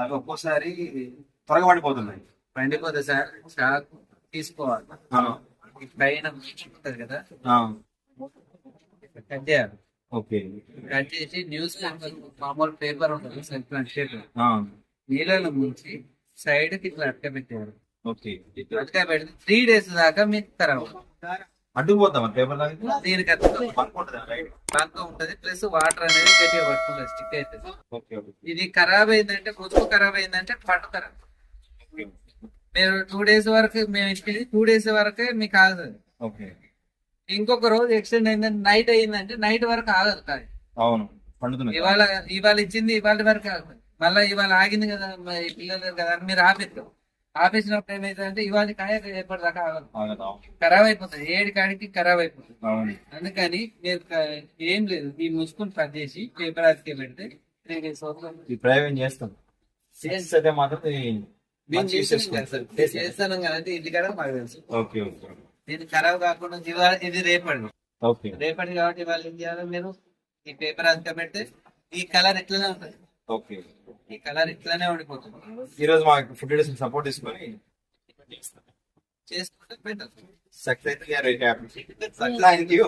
అవి ఒక్కోసారి త్వరగా పడిపోతున్నాయి. పండిపోతుంది సార్, షాక్ తీసుకోవాలి. ఆ, ఈ పైన ఉంటది కదా, ఆ, కట్ చేయాలి. ఓకే. కట్ చేసి న్యూస్ పేపర్, మామూలు పేపర్ ఉంటుంది సర్క్యులర్ పేపర్, ఆ, నీళ్ళలో ముంచి సైడ్ కి ఇట్లా అటక పెట్టారు. ఓకే. అటక పెడితే 3 days దాకా మీకు ఖరాబ్ అడ్డుకుపోతాం పేపర్ లాగా దీనికి రైట్. బంక ఉంటది, ప్లస్ వాటర్ అనేది గట్టిగా పట్టుకుంటుంది, స్టిక్ అవుతుంది. Okay, okay. ఇది ఖరాబ్ అయిందంటే, ముసుగు ఖరాబ్ అయిందంటే పండు ఖరాబ్. ఓకే, మీరు 2 days వరకు మేము ఇచ్చేది 2 days వరకే మీకు ఆగుతుంది. ఓకే. ఇంకొక రోజు ఎక్స్టెండ్ అయిందంటే, నైట్ అయిందంటే నైట్ వరకు ఆగదు కాదు. అవును, పండుతున్నాయి. ఇవాళ ఇవాళ ఇచ్చింది ఇవాళ వరకు ఆగుతుంది. మళ్ళీ ఇవాళ ఆగింది కదా, మరి పిల్లలు కదా అని మీరు ఆపేస్తారు. ఆపేసినప్పుడు ఏమైతుందంటే ఇవాళ కాయ ఎప్పటిదాకా ఆగదు, అవును, ఖరాబ్ అయిపోతుంది. 7 కాడికి ఖరాబ్ అయిపోతుంది. అవును. అందుకని మీరు ఏం లేదు, ఈ ముసుగుని కట్ చేసి పేపర్ అతికే పెడితే 3 days అవుతుంది. ఈ ప్రయోగం చేస్తాం. అయితే మాత్రం మేము చేస్తాను కదంటే ఇంటికాడ మాకు తెలుసు. ఓకే, ఓకే, ఇది ఖరాబ్ కాకుండా ఇవాళ ఇది రేపటి ఓకే. రేపటి కాబట్టి ఇవాళ ఏం చేయాలి, మీరు ఈ పేపర్ అంతా పెడితే ఈ కలర్ ఇట్లనే ఉంటుంది, ఓకే. ఈ కలర్ ఇట్లనే ఉండిపోతుంది. ఈ రోజు మా ఫుడ్ డేస్ సపోర్ట్ తీసుకొని చేసుకుంటే బెటర్. సక్సెస్ అయితే థ్యాంక్ యూ.